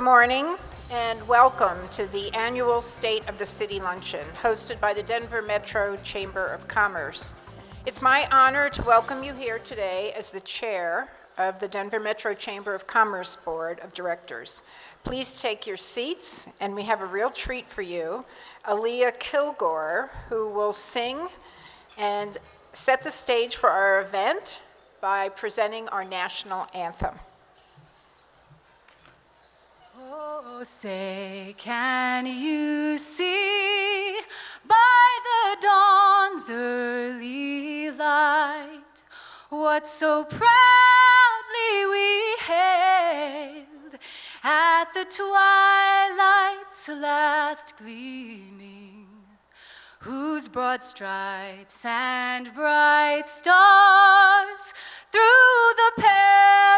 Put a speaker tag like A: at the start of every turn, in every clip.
A: Good morning and welcome to the annual State of the City Luncheon hosted by the Denver Metro Chamber of Commerce. It's my honor to welcome you here today as the chair of the Denver Metro Chamber of Commerce Board of Directors. Please take your seats, and we have a real treat for you. Aaliyah Kilgore, who will sing and set the stage for our event by presenting our national anthem.
B: Oh, say, can you see by the dawn's early light what so proudly we hailed at the twilight's last gleaming, whose broad stripes and bright stars through the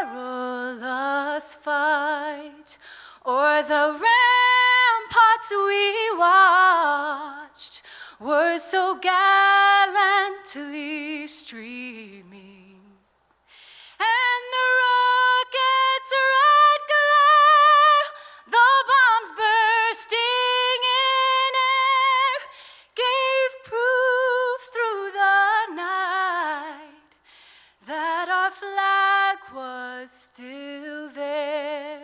B: perilous fight o'er the ramparts we watched were so gallantly streaming, and the rocket's red glare, the bombs bursting in air, gave proof through the night that our flag was still there.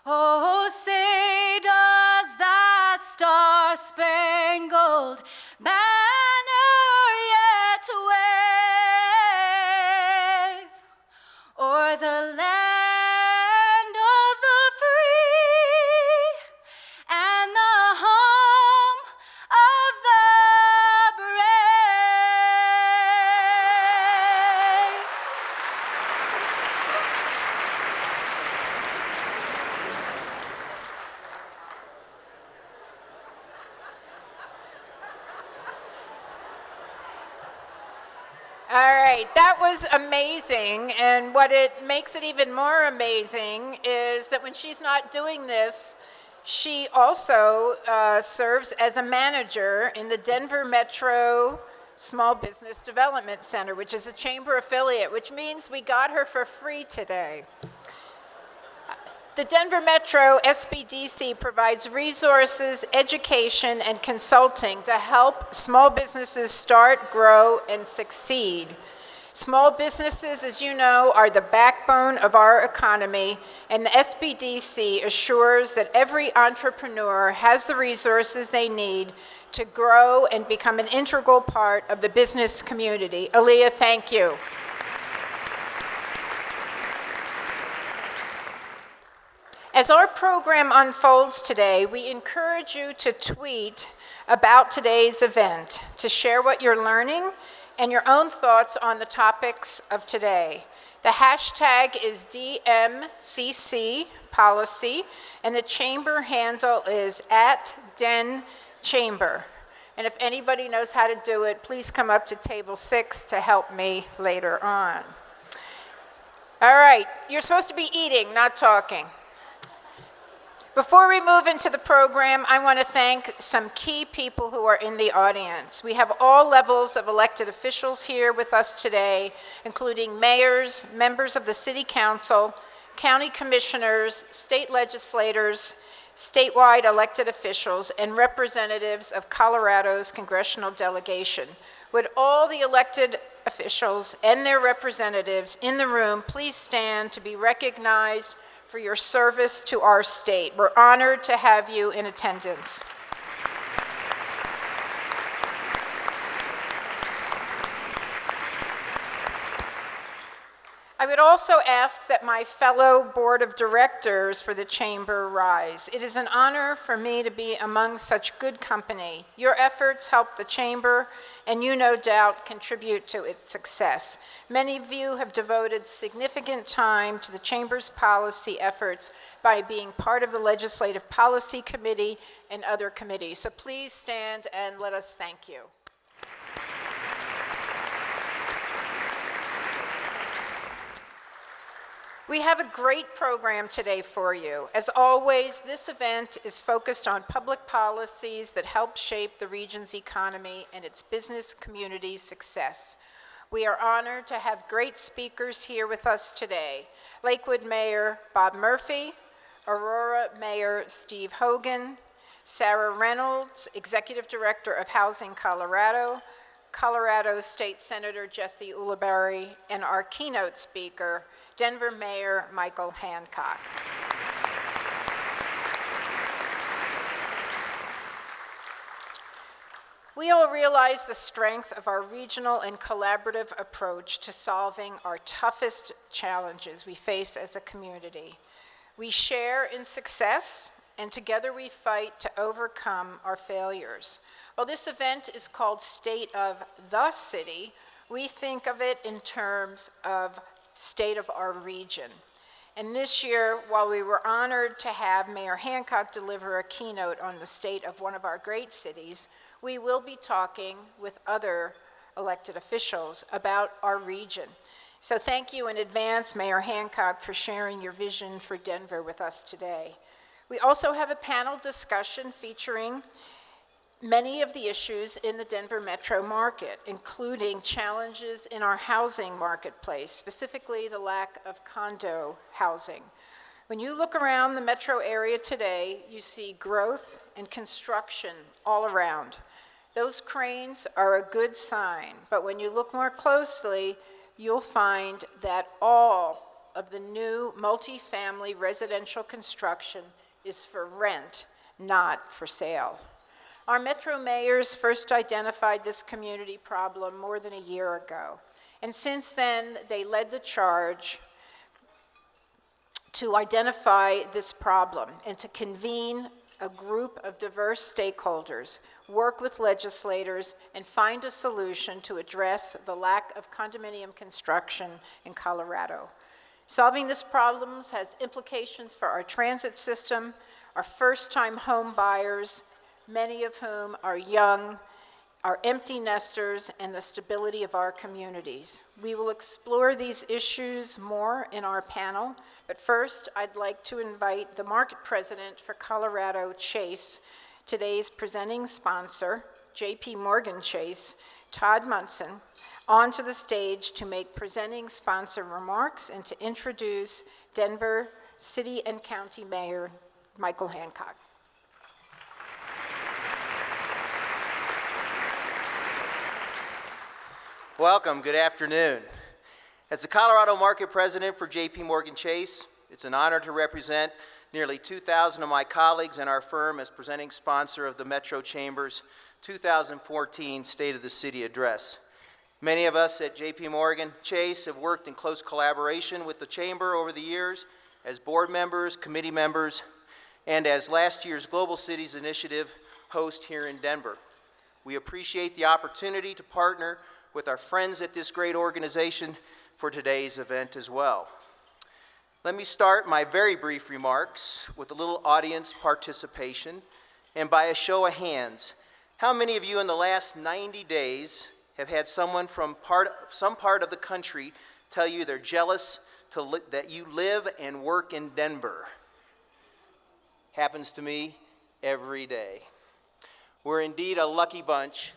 B: Oh, say, does that star-spangled banner yet wave o'er the land of the free and the home of the brave?
A: All right, that was amazing, and what it makes it even more amazing is that when she's not doing this, she also serves as a manager in the Denver Metro Small Business Development Center, which is a chamber affiliate, which means we got her for free today. The Denver Metro SBDC provides resources, education, and consulting to help small businesses start, grow, and succeed. Small businesses, as you know, are the backbone of our economy, and the SBDC assures that every entrepreneur has the resources they need to grow and become an integral part of the business community. Aaliyah, thank you. As our program unfolds today, we encourage you to tweet about today's event, to share what you're learning and your own thoughts on the topics of today. The hashtag is DMCC policy, and the chamber handle is @DenChamber. And if anybody knows how to do it, please come up to table 6 to help me later on. All right, you're supposed to be eating, not talking. Before we move into the program, I want to thank some key people who are in the audience. We have all levels of elected officials here with us today, including mayors, members of the city council, county commissioners, state legislators, statewide elected officials, and representatives of Colorado's congressional delegation. Would all the elected officials and their representatives in the room please stand to be recognized for your service to our state. We're honored to have you in attendance. I would also ask that my fellow board of directors for the chamber rise. It is an honor for me to be among such good company. Your efforts help the chamber, and you no doubt contribute to its success. Many of you have devoted significant time to the chamber's policy efforts by being part of the Legislative Policy Committee and other committees. So please stand and let us thank you. We have a great program today for you. As always, this event is focused on public policies that help shape the region's economy and its business community's success. We are honored to have great speakers here with us today. Lakewood Mayor Bob Murphy, Aurora Mayor Steve Hogan, Sarah Reynolds, Executive Director of Housing Colorado, Colorado State Senator Jesse Ulibarri, and our keynote speaker, Denver Mayor Michael Hancock. We all realize the strength of our regional and collaborative approach to solving our toughest challenges we face as a community. We share in success, and together we fight to overcome our failures. While this event is called State of the City, we think of it in terms of state of our region. And this year, while we were honored to have Mayor Hancock deliver a keynote on the state of one of our great cities, we will be talking with other elected officials about our region. So thank you in advance, Mayor Hancock, for sharing your vision for Denver with us today. We also have a panel discussion featuring many of the issues in the Denver metro market, including challenges in our housing marketplace, specifically the lack of condo housing. When you look around the metro area today, you see growth and construction all around. Those cranes are a good sign, but when you look more closely, you'll find that all of the new multifamily residential construction is for rent, not for sale. Our Metro mayors first identified this community problem more than a year ago, and since then, they led the charge to identify this problem and to convene a group of diverse stakeholders, work with legislators, and find a solution to address the lack of condominium construction in Colorado. Solving this problem has implications for our transit system, our first-time home buyers, many of whom are young, our empty nesters, and the stability of our communities. We will explore these issues more in our panel, but first I'd like to invite the market president for Colorado Chase, today's presenting sponsor, JP Morgan Chase, Todd Munson, onto the stage to make presenting sponsor remarks and to introduce Denver City and County Mayor Michael Hancock.
C: Welcome, good afternoon. As the Colorado Market President for JP Morgan Chase, it's an honor to represent nearly 2,000 of my colleagues and our firm as presenting sponsor of the Metro Chamber's 2014 State of the City Address. Many of us at JP Morgan Chase have worked in close collaboration with the Chamber over the years as board members, committee members, and as last year's Global Cities Initiative host here in Denver. We appreciate the opportunity to partner with our friends at this great organization for today's event as well. Let me start my very brief remarks with a little audience participation, and by a show of hands, how many of you in the last 90 days have had someone from some part of the country tell you they're jealous that you live and work in Denver? Happens to me every day. We're indeed a lucky bunch.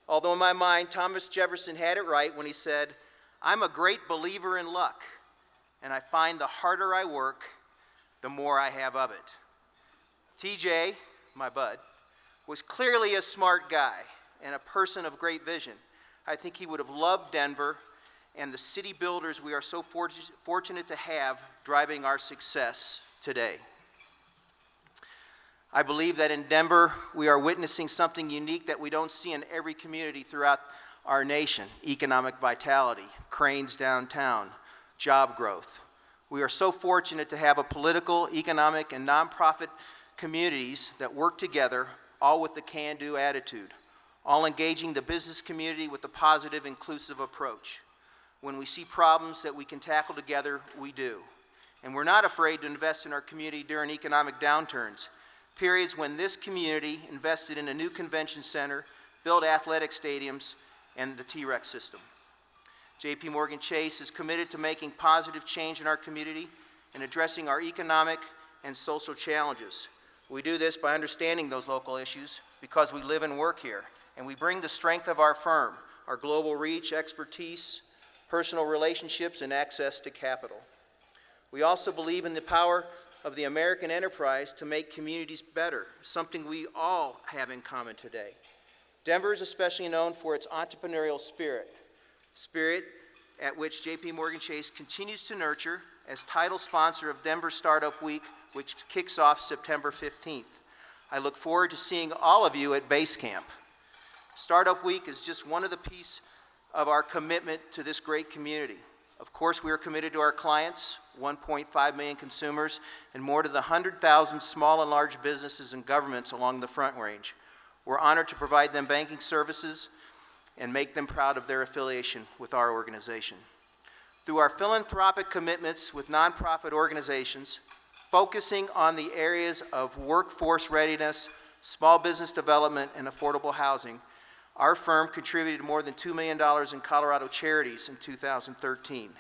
C: Although in my mind, Thomas Jefferson had it right when he said, "I'm a great believer in luck, and I find the harder I work, the more I have of it." TJ, my bud, was clearly a smart guy and a person of great vision. I think he would have loved Denver and the city builders we are so fortunate to have driving our success today. I believe that in Denver, we are witnessing something unique that we don't see in every community throughout our nation: economic vitality, cranes downtown, job growth. We are so fortunate to have a political, economic, and nonprofit communities that work together, all with the can-do attitude, all engaging the business community with a positive, inclusive approach. When we see problems that we can tackle together, we do. And we're not afraid to invest in our community during economic downturns, periods when this community invested in a new convention center, built athletic stadiums, and the T-Rex system. JP Morgan Chase is committed to making positive change in our community and addressing our economic and social challenges. We do this by understanding those local issues because we live and work here, and we bring the strength of our firm, our global reach, expertise, personal relationships, and access to capital. We also believe in the power of the American enterprise to make communities better, something we all have in common today. Denver is especially known for its entrepreneurial spirit at which J.P. Morgan Chase continues to nurture as title sponsor of Denver Startup Week, which kicks off September 15th. I look forward to seeing all of you at Base Camp. Startup Week is just one of the pieces of our commitment to this great community. Of course, we are committed to our clients, 1.5 million consumers, and more to the 100,000 small and large businesses and governments along the Front Range. We're honored to provide them banking services and make them proud of their affiliation with our organization. Through our philanthropic commitments with nonprofit organizations, focusing on the areas of workforce readiness, small business development, and affordable housing, our firm contributed more than $2 million in Colorado charities in 2013.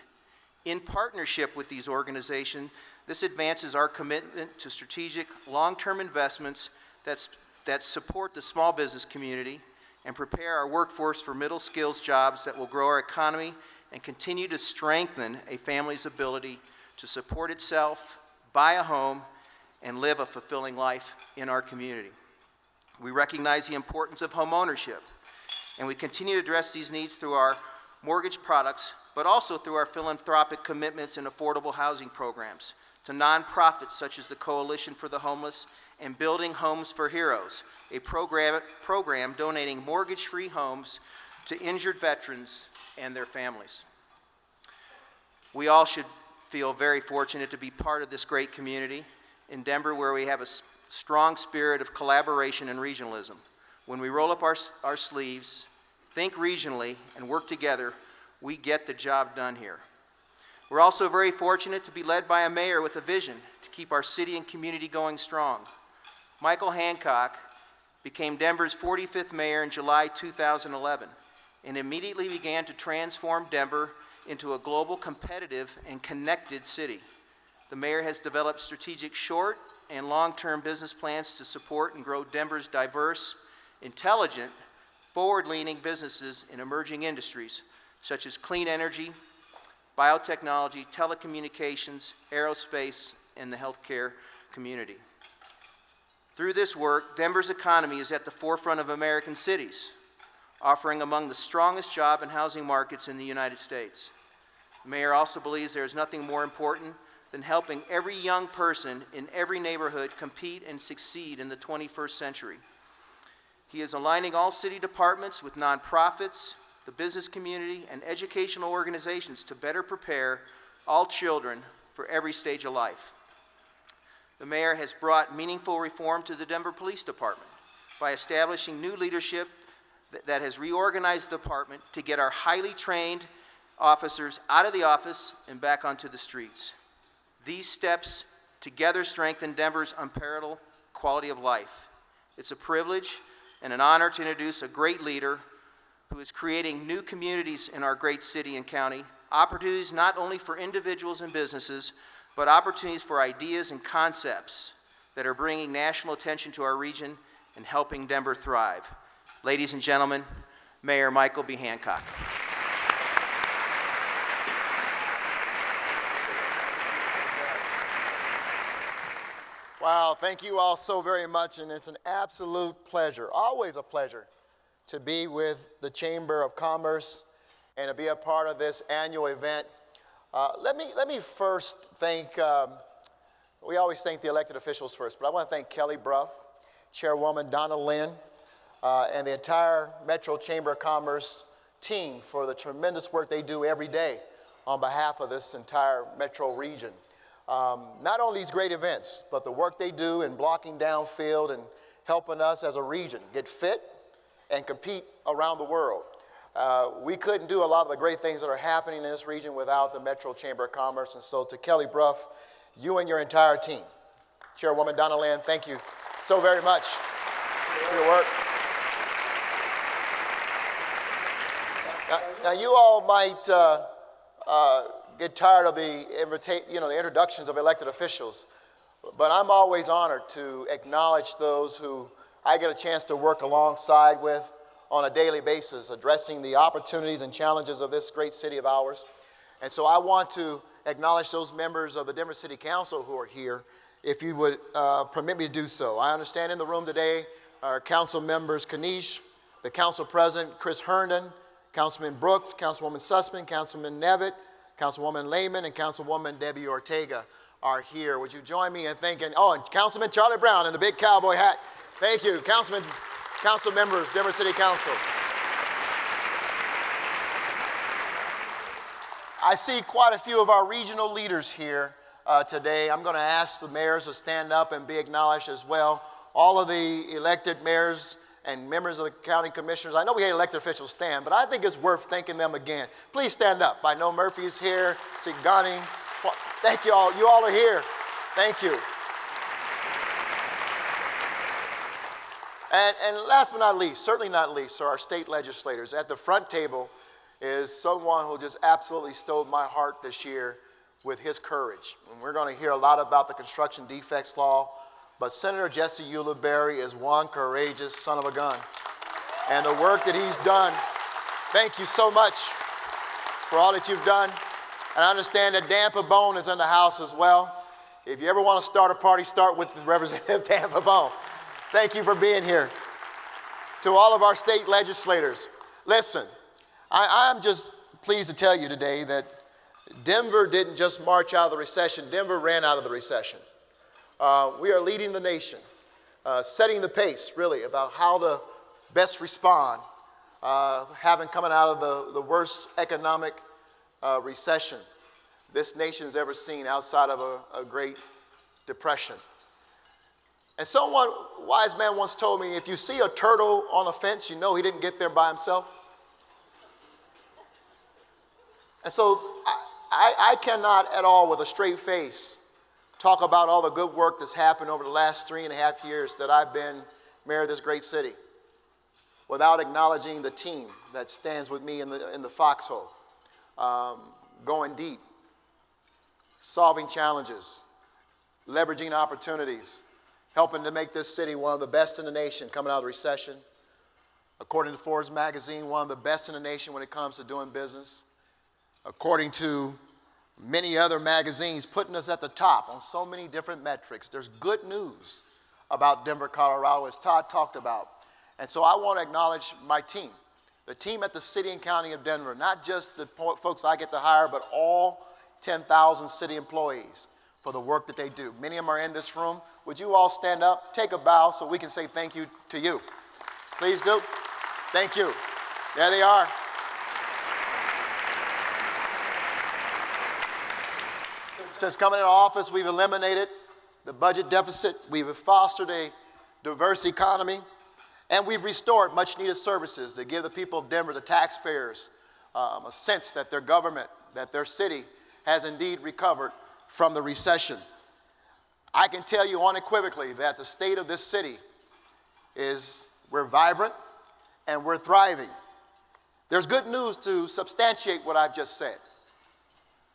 C: In partnership with these organizations, this advances our commitment to strategic, long-term investments that support the small business community and prepare our workforce for middle skills jobs that will grow our economy and continue to strengthen a family's ability to support itself, buy a home, and live a fulfilling life in our community. We recognize the importance of home ownership, and we continue to address these needs through our mortgage products, but also through our philanthropic commitments and affordable housing programs to nonprofits such as the Coalition for the Homeless and Building Homes for Heroes, a program donating mortgage-free homes to injured veterans and their families. We all should feel very fortunate to be part of this great community in Denver, where we have a strong spirit of collaboration and regionalism. When we roll up our sleeves, think regionally, and work together, we get the job done here. We're also very fortunate to be led by a mayor with a vision to keep our city and community going strong. Michael Hancock became Denver's 45th mayor in July 2011 and immediately began to transform Denver into a global, competitive, and connected city. The mayor has developed strategic short and long-term business plans to support and grow Denver's diverse, intelligent, forward-leaning businesses in emerging industries such as clean energy, biotechnology, telecommunications, aerospace, and the healthcare community. Through this work, Denver's economy is at the forefront of American cities, offering among the strongest job and housing markets in the United States. The mayor also believes there is nothing more important than helping every young person in every neighborhood compete and succeed in the 21st century. He is aligning all city departments with nonprofits, the business community, and educational organizations to better prepare all children for every stage of life. The mayor has brought meaningful reform to the Denver Police Department by establishing new leadership that has reorganized the department to get our highly trained officers out of the office and back onto the streets. These steps together strengthen Denver's unparalleled quality of life. It's a privilege and an honor to introduce a great leader who is creating new communities in our great city and county, opportunities not only for individuals and businesses, but opportunities for ideas and concepts that are bringing national attention to our region and helping Denver thrive. Ladies and gentlemen, Mayor Michael B. Hancock.
D: Wow, thank you all so very much, and it's an absolute pleasure, always a pleasure, to be with the Chamber of Commerce and to be a part of this annual event. Let me first thank, we always thank the elected officials first, but I want to thank Kelly Bruff, Chairwoman Donna Lynn, and the entire Metro Chamber of Commerce team for the tremendous work they do every day on behalf of this entire metro region. Not only these great events, but the work they do in blocking down field and helping us as a region get fit and compete around the world. We couldn't do a lot of the great things that are happening in this region without the Metro Chamber of Commerce. And so to Kelly Bruff, you and your entire team, Chairwoman Donna Lynn, thank you so very much for your work. Now you all might get tired of the introductions of elected officials, but I'm always honored to acknowledge those who I get a chance to work alongside with on a daily basis, addressing the opportunities and challenges of this great city of ours. And so I want to acknowledge those members of the Denver City Council who are here if you would permit me to do so. I understand in the room today are council members Kanish, the council president Chris Herndon, Councilman Brooks, Councilwoman Sussman, Councilman Nevitt, Councilwoman Lehman, and Councilwoman Debbie Ortega are here. Would you join me in thanking, and Councilman Charlie Brown in the big cowboy hat. Thank you, council members, Denver City Council. I see quite a few of our regional leaders here today. I'm going to ask the mayors to stand up and be acknowledged as well. All of the elected mayors and members of the county commissioners. I know we had elected officials stand, but I think it's worth thanking them again. Please stand up. I know Murphy's here, see Gunning. Thank you all. You all are here. Thank you. And last but not least, certainly not least, are our state legislators. At the front table is someone who just absolutely stole my heart this year with his courage. And we're going to hear a lot about the construction defects law, but Senator Jesse Ulibarri is one courageous son of a gun. And the work that he's done, thank you so much for all that you've done. And I understand that Dan Pabon is in the house as well. If you ever want to start a party, start with Representative Dan Pabon. Thank you for being here. To all of our state legislators, listen, I'm just pleased to tell you today that Denver didn't just march out of the recession, Denver ran out of the recession. We are leading the nation, setting the pace, really, about how to best respond, having coming out of the worst economic recession this nation's ever seen outside of a Great Depression. And someone, wise man once told me, if you see a turtle on a fence, you know he didn't get there by himself. And so I cannot at all, with a straight face, talk about all the good work that's happened over the last 3.5 years that I've been mayor of this great city without acknowledging the team that stands with me in the foxhole, going deep, solving challenges, leveraging opportunities, helping to make this city one of the best in the nation coming out of the recession. According to Forbes magazine, one of the best in the nation when it comes to doing business. According to many other magazines, putting us at the top on so many different metrics. There's good news about Denver, Colorado, as Todd talked about. And so I want to acknowledge my team, the team at the city and county of Denver, not just the folks I get to hire, but all 10,000 city employees for the work that they do. Many of them are in this room. Would you all stand up, take a bow so we can say thank you to you? Please do. Thank you. There they are. Since coming into office, we've eliminated the budget deficit, we've fostered a diverse economy, and we've restored much needed services to give the people of Denver, the taxpayers, a sense that their government, that their city has indeed recovered from the recession. I can tell you unequivocally that the state of this city is, we're vibrant and we're thriving. There's good news to substantiate what I've just said.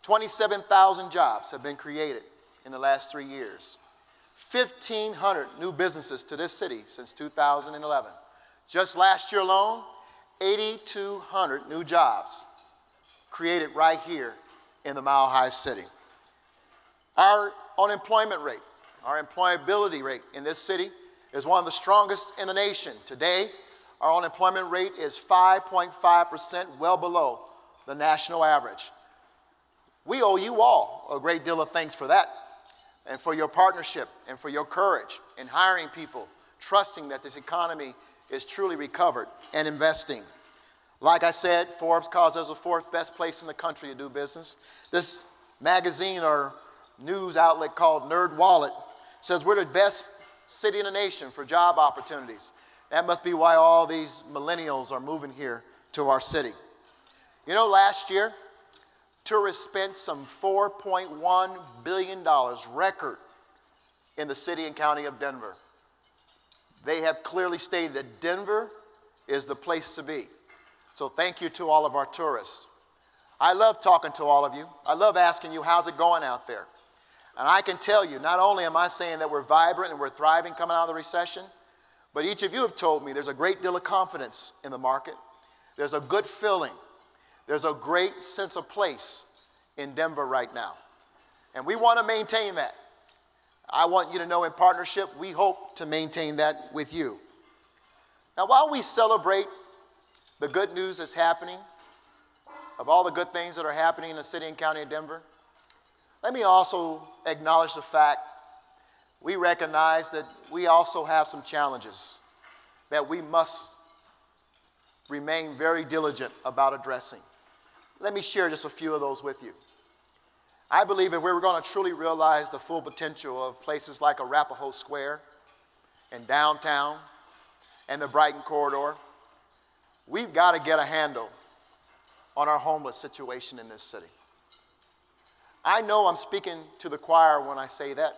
D: 27,000 jobs have been created in the last 3 years. 1,500 new businesses to this city since 2011. Just last year alone, 8,200 new jobs created right here in the Mile High City. Our unemployment rate, our employability rate in this city is one of the strongest in the nation. Today, our unemployment rate is 5.5%, well below the national average. We owe you all a great deal of thanks for that, and for your partnership, and for your courage in hiring people, trusting that this economy is truly recovered, and investing. Like I said, Forbes calls us the 4th best place in the country to do business. This magazine or news outlet called NerdWallet says we're the best city in the nation for job opportunities. That must be why all these millennials are moving here to our city. You know, last year, tourists spent some $4.1 billion, record, in the city and county of Denver. They have clearly stated that Denver is the place to be. So thank you to all of our tourists. I love talking to all of you. I love asking you, how's it going out there? And I can tell you, not only am I saying that we're vibrant and we're thriving coming out of the recession, but each of you have told me there's a great deal of confidence in the market. There's a good feeling. There's a great sense of place in Denver right now. And we want to maintain that. I want you to know in partnership, we hope to maintain that with you. Now, while we celebrate the good news that's happening, of all the good things that are happening in the city and county of Denver, let me also acknowledge the fact we recognize that we also have some challenges that we must remain very diligent about addressing. Let me share just a few of those with you. I believe if we're going to truly realize the full potential of places like Arapahoe Square and downtown and the Brighton corridor, we've got to get a handle on our homeless situation in this city. I know I'm speaking to the choir when I say that,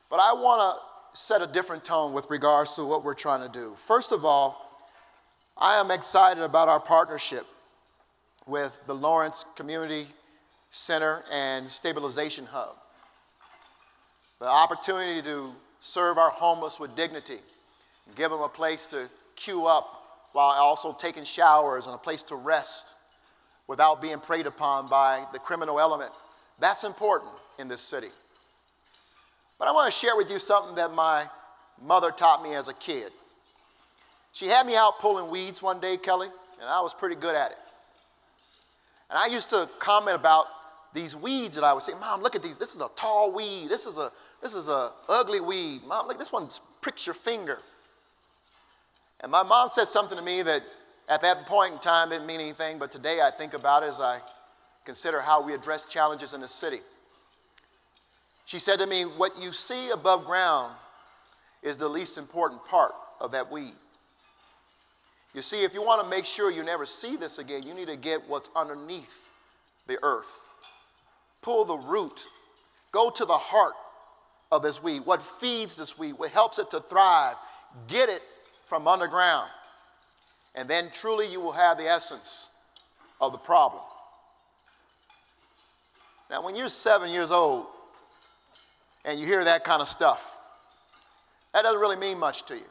D: but I want to set a different tone with regards to what we're trying to do. First of all, I am excited about our partnership with the Lawrence Community Center and Stabilization Hub. The opportunity to serve our homeless with dignity, and give them a place to queue up while also taking showers and a place to rest without being preyed upon by the criminal element. That's important in this city. But I want to share with you something that my mother taught me as a kid. She had me out pulling weeds one day, Kelly, and I was pretty good at it. And I used to comment about these weeds that I would say, Mom, look at these. This is a tall weed. This is a ugly weed. Mom, look, this one pricks your finger. And my mom said something to me that at that point in time didn't mean anything, but today I think about it as I consider how we address challenges in the city. She said to me, what you see above ground is the least important part of that weed. You see, if you want to make sure you never see this again, you need to get what's underneath the earth. Pull the root. Go to the heart of this weed. What feeds this weed? What helps it to thrive? Get it from underground. And then truly you will have the essence of the problem. Now, when you're 7 years old and you hear that kind of stuff, that doesn't really mean much to you.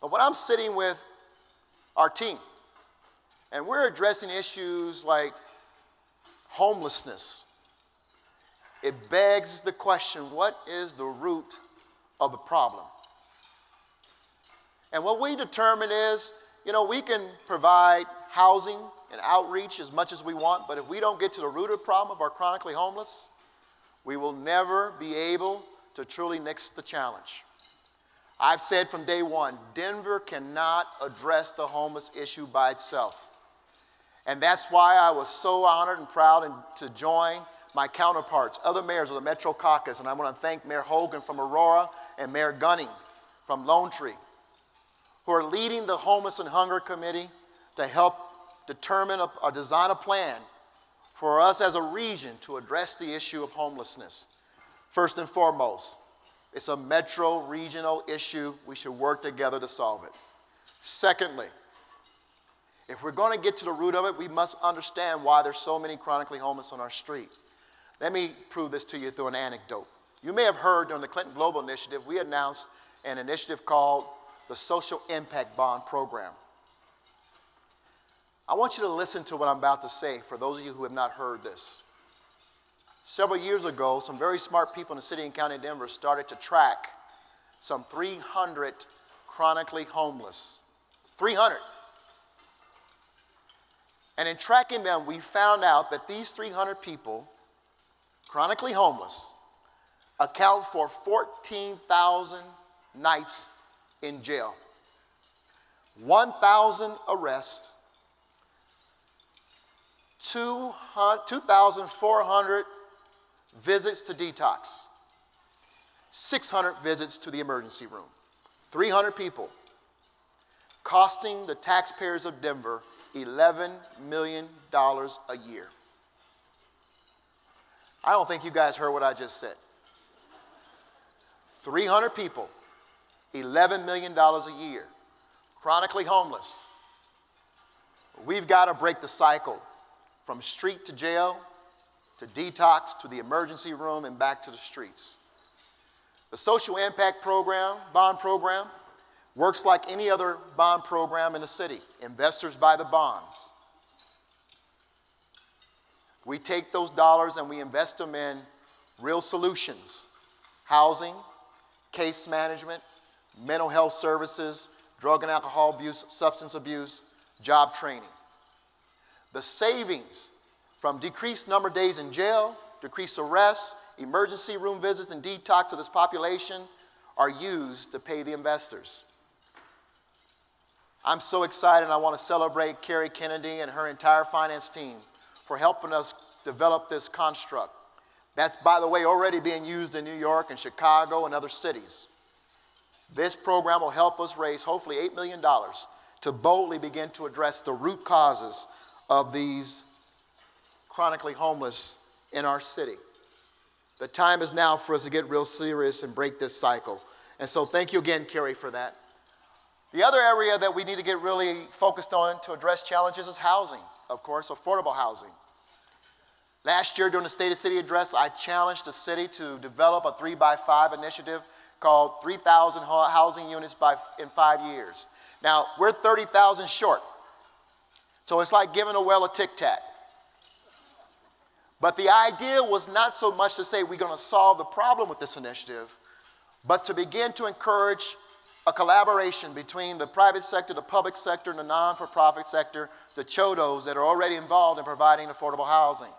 D: But when I'm sitting with our team and we're addressing issues like homelessness, it begs the question, what is the root of the problem? And what we determine is, we can provide housing and outreach as much as we want, but if we don't get to the root of the problem of our chronically homeless, we will never be able to truly nix the challenge. I've said from day one, Denver cannot address the homeless issue by itself. And that's why I was so honored and proud to join my counterparts, other mayors of the Metro Caucus, and I want to thank Mayor Hogan from Aurora and Mayor Gunning from Lone Tree, who are leading the Homeless and Hunger Committee to help determine or design a plan for us as a region to address the issue of homelessness. First and foremost, it's a metro regional issue. We should work together to solve it. Secondly, if we're going to get to the root of it, we must understand why there's so many chronically homeless on our street. Let me prove this to you through an anecdote. You may have heard during the Clinton Global Initiative, we announced an initiative called the Social Impact Bond Program. I want you to listen to what I'm about to say for those of you who have not heard this. Several years ago, some very smart people in the city and county of Denver started to track some 300 chronically homeless. 300. And in tracking them, we found out that these 300 people, chronically homeless, account for 14,000 nights in jail, 1,000 arrests, 2,400 visits to detox, 600 visits to the emergency room. 300 people, costing the taxpayers of Denver $11 million a year. I don't think you guys heard what I just said. 300 people, $11 million a year, chronically homeless. We've got to break the cycle from street to jail, to detox, to the emergency room, and back to the streets. The Social Impact Program, bond program, works like any other bond program in the city. Investors buy the bonds. We take those dollars and we invest them in real solutions: housing, case management, mental health services, drug and alcohol abuse, substance abuse, job training. The savings from decreased number of days in jail, decreased arrests, emergency room visits, and detox of this population are used to pay the investors. I'm so excited, and I want to celebrate Carrie Kennedy and her entire finance team for helping us develop this construct. That's, by the way, already being used in New York and Chicago and other cities. This program will help us raise, hopefully, $8 million to boldly begin to address the root causes of these chronically homeless in our city. The time is now for us to get real serious and break this cycle. And so thank you again, Carrie, for that. The other area that we need to get really focused on to address challenges is housing, of course, affordable housing. Last year during the State of City address, I challenged the city to develop a 3x5 initiative called 3,000 housing units in 5 years. Now, we're 30,000 short, so it's like giving a well a tic-tac. But the idea was not so much to say we're going to solve the problem with this initiative, but to begin to encourage a collaboration between the private sector, the public sector, and the non-for-profit sector, the CHODOs that are already involved in providing affordable housing.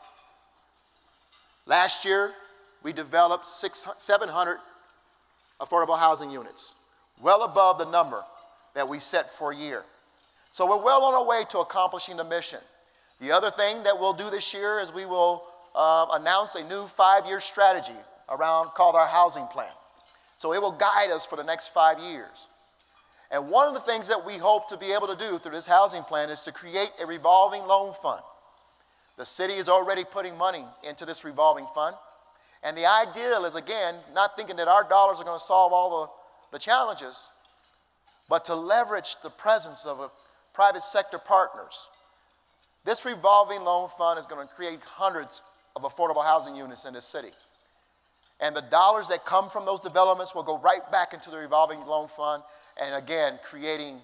D: Last year, we developed 700 affordable housing units, well above the number that we set for a year. So we're well on our way to accomplishing the mission. The other thing that we'll do this year is we will announce a new 5-year strategy called our housing plan. So it will guide us for the next 5 years. And one of the things that we hope to be able to do through this housing plan is to create a revolving loan fund. The city is already putting money into this revolving fund. And the ideal is, again, not thinking that our dollars are going to solve all the challenges, but to leverage the presence of private sector partners. This revolving loan fund is going to create hundreds of affordable housing units in this city. And the dollars that come from those developments will go right back into the revolving loan fund, and again, creating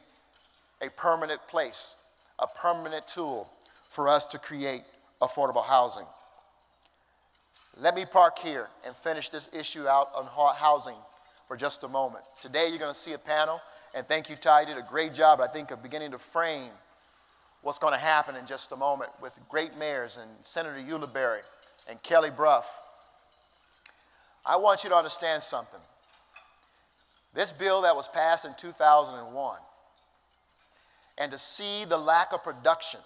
D: a permanent place, a permanent tool for us to create affordable housing. Let me park here and finish this issue out on housing for just a moment. Today you're going to see a panel, and thank you, Ty, you did a great job, I think, of beginning to frame what's going to happen in just a moment with great mayors and Senator Ulibarri and Kelly Brough. I want you to understand something. This bill that was passed in 2001, and to see the lack of production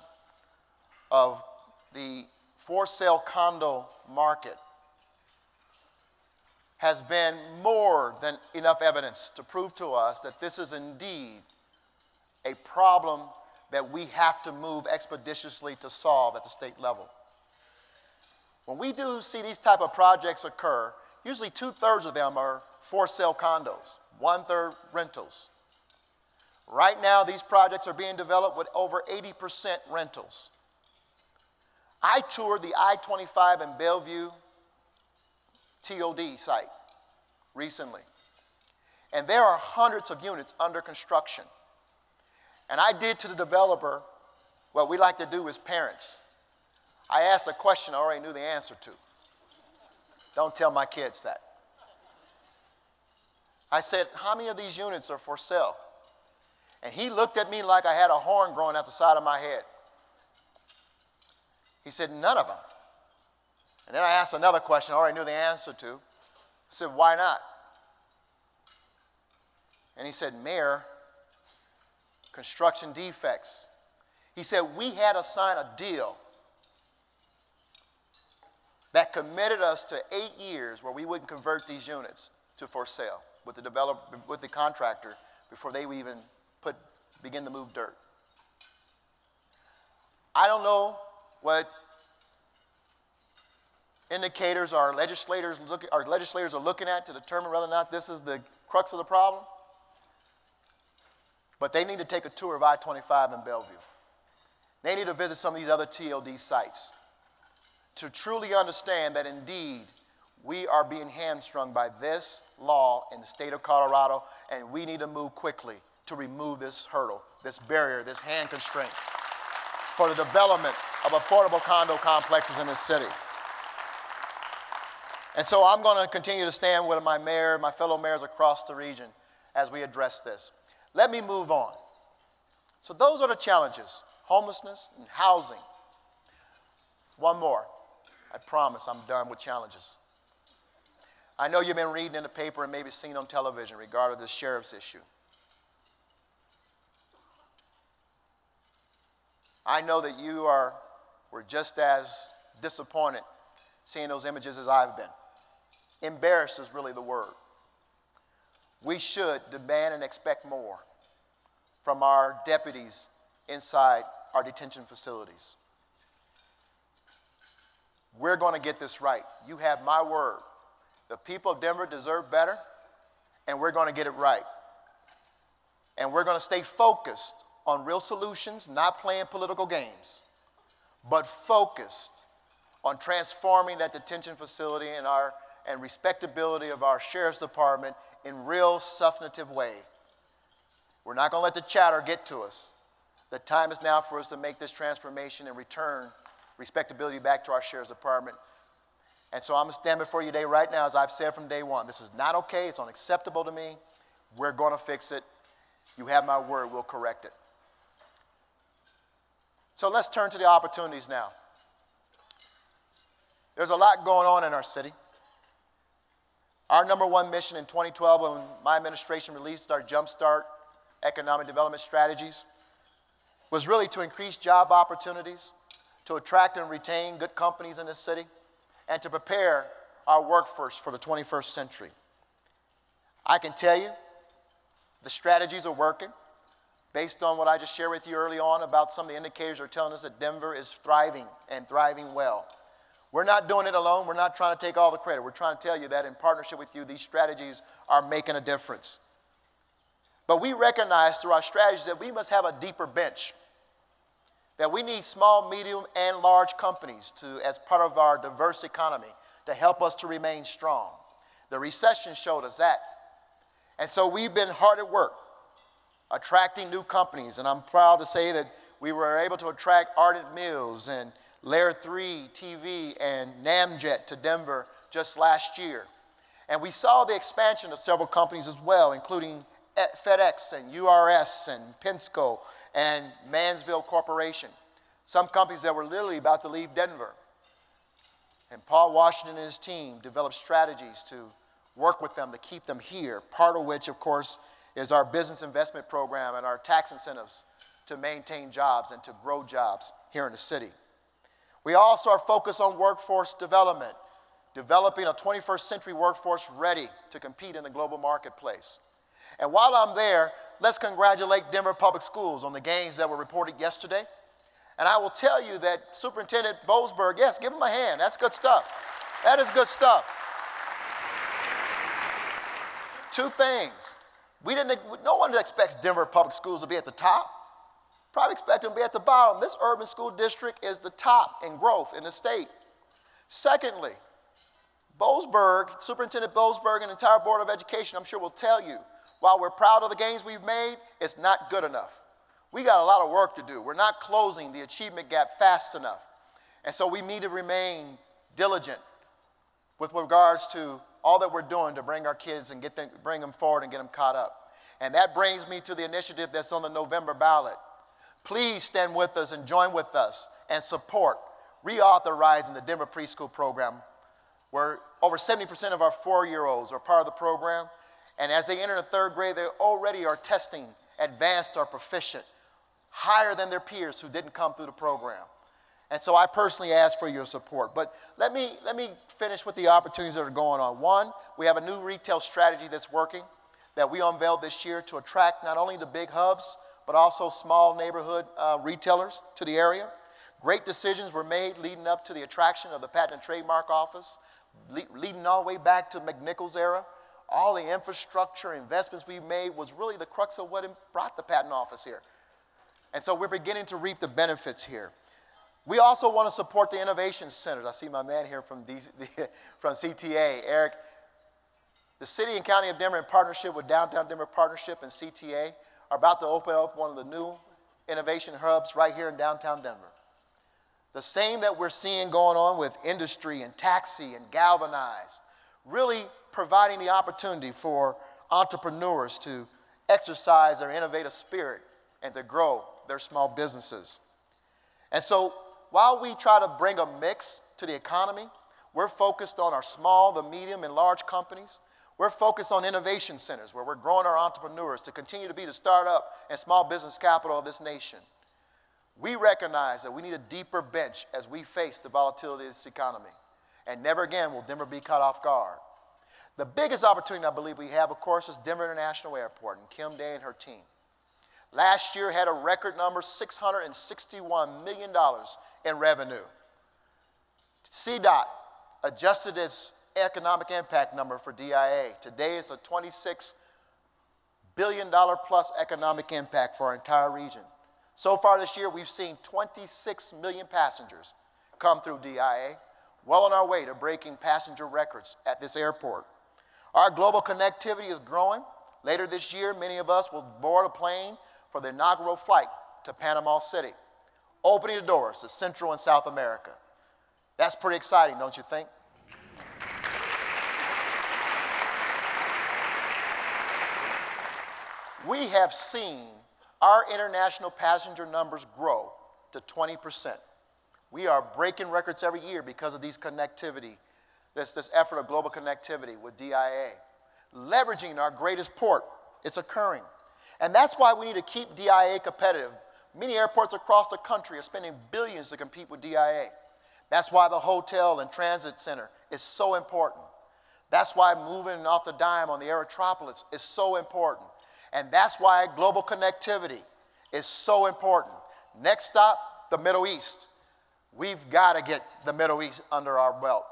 D: of the for-sale condo market has been more than enough evidence to prove to us that this is indeed a problem that we have to move expeditiously to solve at the state level. When we do see these type of projects occur, usually 2/3 of them are for-sale condos, 1/3 rentals. Right now, these projects are being developed with over 80% rentals. I toured the I-25 in Bellevue TOD site recently, and there are hundreds of units under construction. And I did to the developer what we like to do as parents. I asked a question I already knew the answer to. Don't tell my kids that. I said, how many of these units are for sale? And he looked at me like I had a horn growing out the side of my head. He said, none of them. And then I asked another question I already knew the answer to. I said, why not? And he said, Mayor, construction defects. He said, we had to sign a deal that committed us to 8 years where we wouldn't convert these units to for sale with the developer, with the contractor, before they would even begin to move dirt. I don't know what indicators our legislators are looking at to determine whether or not this is the crux of the problem, but they need to take a tour of I-25 in Bellevue. They need to visit some of these other TOD sites to truly understand that indeed we are being hamstrung by this law in the state of Colorado, and we need to move quickly to remove this hurdle, this barrier, this hand constraint for the development of affordable condo complexes in this city. And so I'm going to continue to stand with my fellow mayors across the region as we address this. Let me move on. So those are the challenges: homelessness and housing. One more. I promise I'm done with challenges. I know you've been reading in the paper and maybe seen on television regarding the sheriff's issue. I know that you were just as disappointed seeing those images as I've been. Embarrassed is really the word. We should demand and expect more from our deputies inside our detention facilities. We're going to get this right. You have my word. The people of Denver deserve better, and we're going to get it right. And we're going to stay focused on real solutions, not playing political games, but focused on transforming that detention facility and respectability of our sheriff's department in real substantive way. We're not going to let the chatter get to us. The time is now for us to make this transformation and return respectability back to our sheriff's department. And so I'm going to stand before you today right now, as I've said from day one. This is not okay. It's unacceptable to me. We're going to fix it. You have my word. We'll correct it. So let's turn to the opportunities now. There's a lot going on in our city. Our number one mission in 2012, when my administration released our Jumpstart Economic Development Strategies, was really to increase job opportunities, to attract and retain good companies in this city, and to prepare our workforce for the 21st century. I can tell you the strategies are working. Based on what I just shared with you early on about some of the indicators that are telling us that Denver is thriving and thriving well. We're not doing it alone. We're not trying to take all the credit. We're trying to tell you that in partnership with you, these strategies are making a difference. But we recognize through our strategies that we must have a deeper bench, that we need small, medium, and large companies as part of our diverse economy to help us to remain strong. The recession showed us that. And so we've been hard at work attracting new companies, and I'm proud to say that we were able to attract Ardent Mills and Layer 3 TV and Namjet to Denver just last year. And we saw the expansion of several companies as well, including FedEx and URS and Penske and Mansville Corporation, some companies that were literally about to leave Denver. And Paul Washington and his team developed strategies to work with them to keep them here, part of which, of course, is our business investment program and our tax incentives to maintain jobs and to grow jobs here in the city. We also are focused on workforce development, developing a 21st century workforce ready to compete in the global marketplace. And while I'm there, let's congratulate Denver Public Schools on the gains that were reported yesterday. And I will tell you that Superintendent Boasberg, yes, give him a hand. That's good stuff. That is good stuff. Two things. No one expects Denver Public Schools to be at the top. Probably expect them to be at the bottom. This urban school district is the top in growth in the state. Secondly, Superintendent Boasberg and the entire Board of Education, I'm sure will tell you, while we're proud of the gains we've made, it's not good enough. We got a lot of work to do. We're not closing the achievement gap fast enough. And so we need to remain diligent with regards to all that we're doing to bring our kids and bring them forward and get them caught up. And that brings me to the initiative that's on the November ballot. Please stand with us and join with us and support reauthorizing the Denver preschool program, where over 70% of our 4-year-olds are part of the program. And as they enter the 3rd grade, they already are testing advanced or proficient, higher than their peers who didn't come through the program. And so I personally ask for your support. But let me finish with the opportunities that are going on. One, we have a new retail strategy that's working that we unveiled this year to attract not only the big hubs, but also small neighborhood retailers to the area. Great decisions were made leading up to the attraction of the Patent and Trademark Office, leading all the way back to McNichols' era. All the infrastructure investments we made was really the crux of what brought the Patent Office here. And so we're beginning to reap the benefits here. We also want to support the innovation centers. I see my man here from CTA, Eric. The City and County of Denver, in partnership with Downtown Denver Partnership and CTA, are about to open up one of the new innovation hubs right here in downtown Denver. The same that we're seeing going on with industry and taxi and galvanize, really providing the opportunity for entrepreneurs to exercise their innovative spirit and to grow their small businesses. And so while we try to bring a mix to the economy, we're focused on our small, the medium, and large companies. We're focused on innovation centers where we're growing our entrepreneurs to continue to be the startup and small business capital of this nation. We recognize that we need a deeper bench as we face the volatility of this economy. And never again will Denver be caught off guard. The biggest opportunity I believe we have, of course, is Denver International Airport and Kim Day and her team. Last year had a record number, $661 million in revenue. CDOT adjusted its economic impact number for DIA. Today it's a $26 billion plus economic impact for our entire region. So far this year, we've seen 26 million passengers come through DIA, well on our way to breaking passenger records at this airport. Our global connectivity is growing. Later this year, many of us will board a plane for the inaugural flight to Panama City, opening the doors to Central and South America. That's pretty exciting, don't you think? We have seen our international passenger numbers grow to 20%. We are breaking records every year because of these connectivity, this effort of global connectivity with DIA. Leveraging our greatest port, it's occurring. And that's why we need to keep DIA competitive. Many airports across the country are spending billions to compete with DIA. That's why the hotel and transit center is so important. That's why moving off the dime on the Aerotropolis is so important. And that's why global connectivity is so important. Next stop, the Middle East. We've got to get the Middle East under our belt.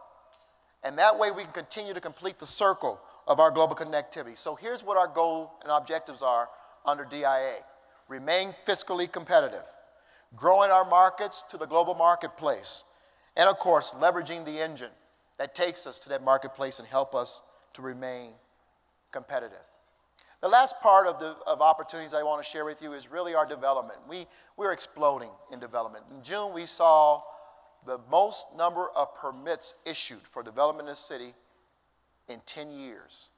D: And that way we can continue to complete the circle of our global connectivity. So here's what our goal and objectives are under DIA. Remain fiscally competitive, growing our markets to the global marketplace, and of course, leveraging the engine that takes us to that marketplace and help us to remain competitive. The last part of opportunities I want to share with you is really our development. We're exploding in development. In June, we saw the most number of permits issued for development in the city in 10 years.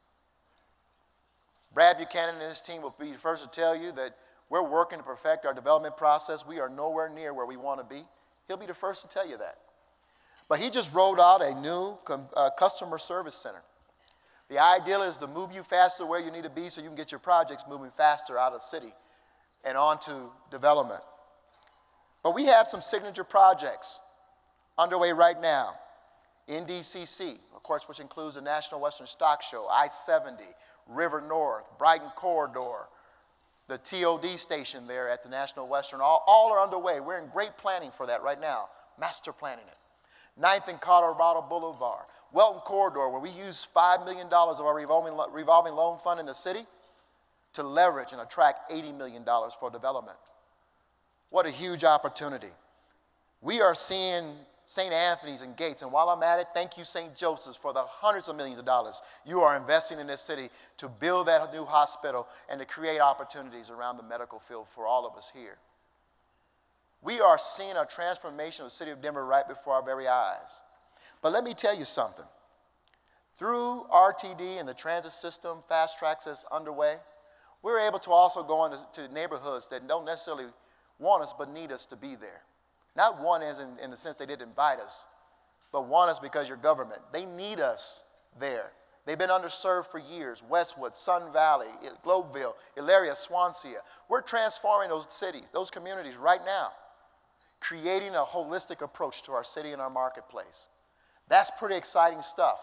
D: Brad Buchanan and his team will be the first to tell you that we're working to perfect our development process. We are nowhere near where we want to be. He'll be the first to tell you that. But he just rolled out a new customer service center. The ideal is to move you faster where you need to be so you can get your projects moving faster out of the city and onto development. But we have some signature projects underway right now. DMCC, of course, which includes the National Western Stock Show, I-70, River North, Brighton Corridor, the TOD station there at the National Western, all are underway. We're in great planning for that right now, master planning it. 9th and Colorado Boulevard, Welton Corridor, where we use $5 million of our revolving loan fund in the city to leverage and attract $80 million for development. What a huge opportunity. We are seeing St. Anthony's and Gates, and while I'm at it, thank you, St. Joseph's, for the hundreds of millions of dollars you are investing in this city to build that new hospital and to create opportunities around the medical field for all of us here. We are seeing a transformation of the city of Denver right before our very eyes. But let me tell you something. Through RTD and the transit system, fast tracks that's underway, we're able to also go into neighborhoods that don't necessarily want us but need us to be there. Not want us in the sense they didn't invite us, but want us because you're government. They need us there. They've been underserved for years. Westwood, Sun Valley, Globeville, Elaria, Swansea. We're transforming those cities, those communities right now, creating a holistic approach to our city and our marketplace. That's pretty exciting stuff.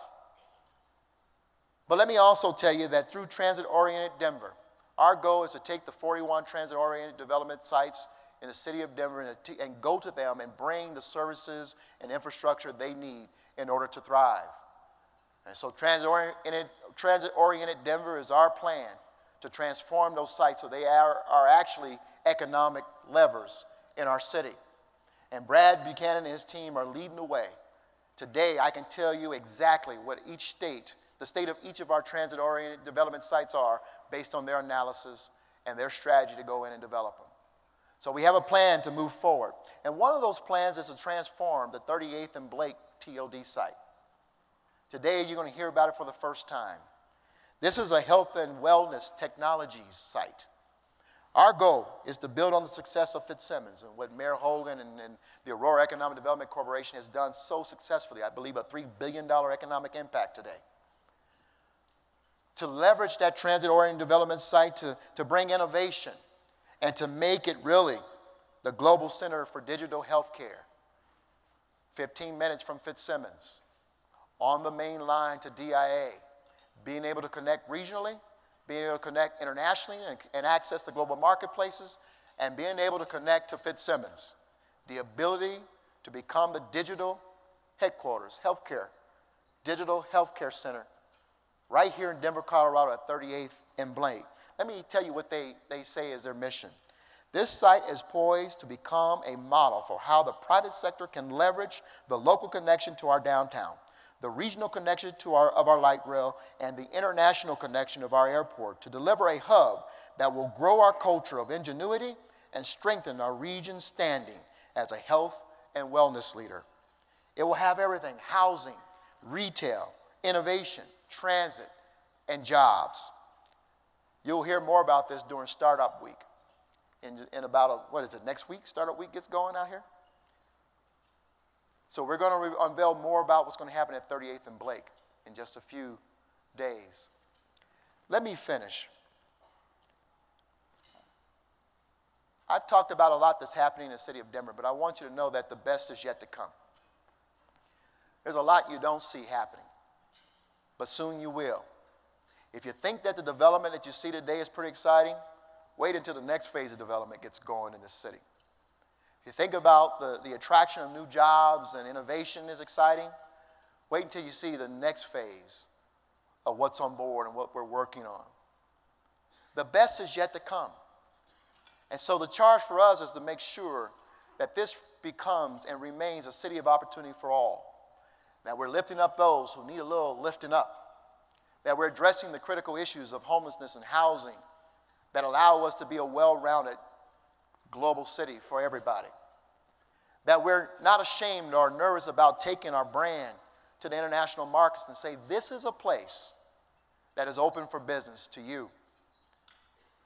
D: But let me also tell you that through Transit-Oriented Denver, our goal is to take the 41 transit-oriented development sites in the city of Denver and go to them and bring the services and infrastructure they need in order to thrive. And so transit-oriented Denver is our plan to transform those sites so they are actually economic levers in our city. And Brad Buchanan and his team are leading the way. Today, I can tell you exactly what each state, the state of each of our transit-oriented development sites are based on their analysis and their strategy to go in and develop them. So we have a plan to move forward. And one of those plans is to transform the 38th and Blake TOD site. Today, you're going to hear about it for the first time. This is a health and wellness technologies site. Our goal is to build on the success of Fitzsimmons and what Mayor Hogan and the Aurora Economic Development Corporation has done so successfully. I believe a $3 billion economic impact today. To leverage that transit-oriented development site to bring innovation and to make it really the global center for digital healthcare. 15 minutes from Fitzsimmons, on the main line to DIA, being able to connect regionally, being able to connect internationally and access the global marketplaces, and being able to connect to Fitzsimmons. The ability to become the digital headquarters, digital healthcare center, right here in Denver, Colorado at 38th and Blake. Let me tell you what they say is their mission. This site is poised to become a model for how the private sector can leverage the local connection to our downtown, the regional connection of our light rail, and the international connection of our airport to deliver a hub that will grow our culture of ingenuity and strengthen our region's standing as a health and wellness leader. It will have everything: housing, retail, innovation, transit, and jobs. You'll hear more about this during Startup Week. In about, next week, Startup Week gets going out here? So we're going to unveil more about what's going to happen at 38th and Blake in just a few days. Let me finish. I've talked about a lot that's happening in the city of Denver, but I want you to know that the best is yet to come. There's a lot you don't see happening, but soon you will. If you think that the development that you see today is pretty exciting, wait until the next phase of development gets going in this city. If you think about the attraction of new jobs and innovation is exciting, wait until you see the next phase of what's on board and what we're working on. The best is yet to come. And so the charge for us is to make sure that this becomes and remains a city of opportunity for all, that we're lifting up those who need a little lifting up, that we're addressing the critical issues of homelessness and housing that allow us to be a well-rounded global city for everybody. That we're not ashamed or nervous about taking our brand to the international markets and say, this is a place that is open for business to you.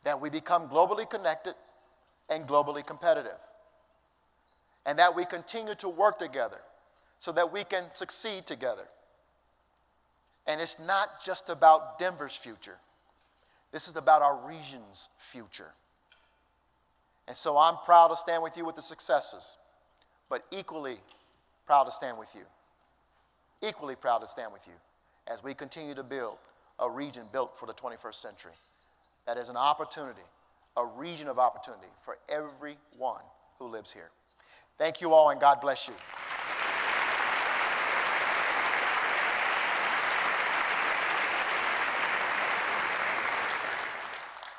D: That we become globally connected and globally competitive. And that we continue to work together so that we can succeed together. And it's not just about Denver's future. This is about our region's future. And so I'm proud to stand with you with the successes, but equally proud to stand with you. Equally proud to stand with you as we continue to build a region built for the 21st century. That is an opportunity, a region of opportunity for everyone who lives here. Thank you all, and God bless you.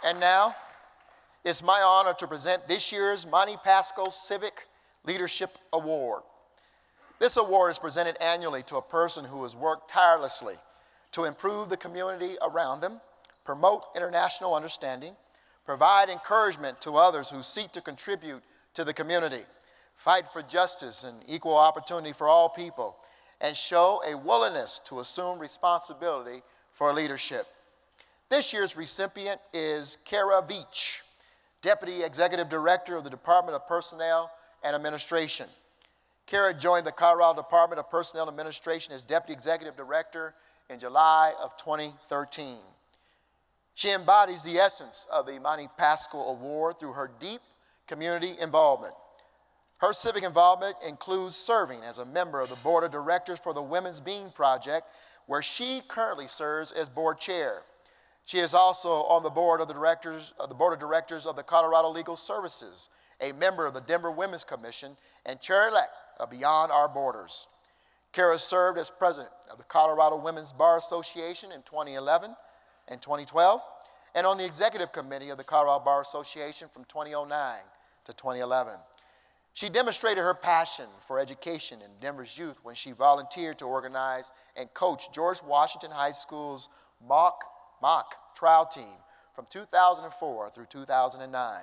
D: And now, it's my honor to present this year's Monte Pasco Civic Leadership Award. This award is presented annually to a person who has worked tirelessly to improve the community around them, promote international understanding, provide encouragement to others who seek to contribute to the community, fight for justice and equal opportunity for all people, and show a willingness to assume responsibility for leadership. This year's recipient is Kara Veach, Deputy Executive Director of the Department of Personnel and Administration. Kara joined the Colorado Department of Personnel and Administration as Deputy Executive Director in July of 2013. She embodies the essence of the Monte Pasco Award through her deep community involvement. Her civic involvement includes serving as a member of the Board of Directors for the Women's Bean Project, where she currently serves as board chair. She is also on the board of directors of the Colorado Legal Services, a member of the Denver Women's Commission, and chair-elect of Beyond Our Borders. Kara served as president of the Colorado Women's Bar Association in 2011 and 2012, and on the executive committee of the Colorado Bar Association from 2009 to 2011. She demonstrated her passion for education in Denver's youth when she volunteered to organize and coach George Washington High School's mock trial team from 2004 through 2009.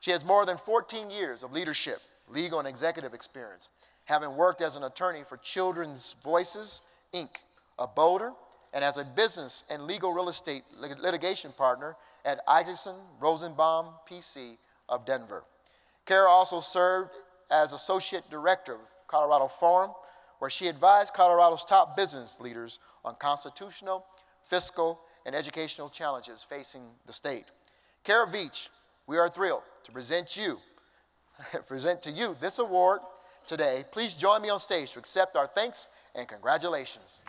D: She has more than 14 years of leadership, legal and executive experience, having worked as an attorney for Children's Voices, Inc. of Boulder, and as a business and legal real estate litigation partner at Isaacson Rosenbaum PC of Denver. Kara also served as Associate Director of Colorado Forum, where she advised Colorado's top business leaders on constitutional, fiscal, and educational challenges facing the state. Kara Veach, we are thrilled to present to you this award today. Please join me on stage to accept our thanks and congratulations.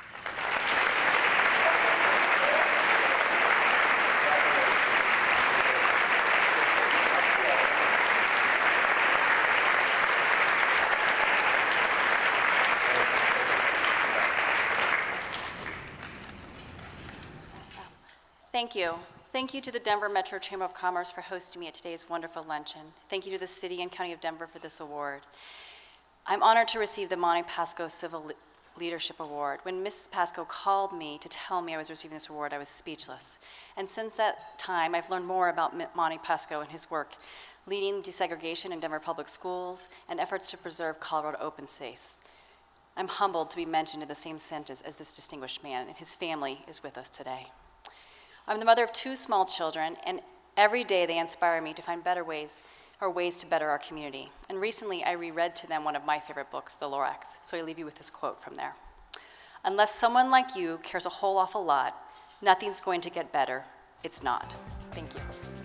B: Thank you. Thank you to the Denver Metro Chamber of Commerce for hosting me at today's wonderful luncheon. Thank you to the City and County of Denver for this award. I'm honored to receive the Monte Pasco Civil Leadership Award. When Mrs. Pasco called me to tell me I was receiving this award, I was speechless. And since that time, I've learned more about Monte Pasco and his work leading desegregation in Denver public schools and efforts to preserve Colorado open space. I'm humbled to be mentioned in the same sentence as this distinguished man, and his family is with us today. I'm the mother of 2 small children, and every day they inspire me to find better ways to better our community. And recently I reread to them one of my favorite books, The Lorax, so I leave you with this quote from there. Unless someone like you cares a whole awful lot, nothing's going to get better. It's not. Thank you.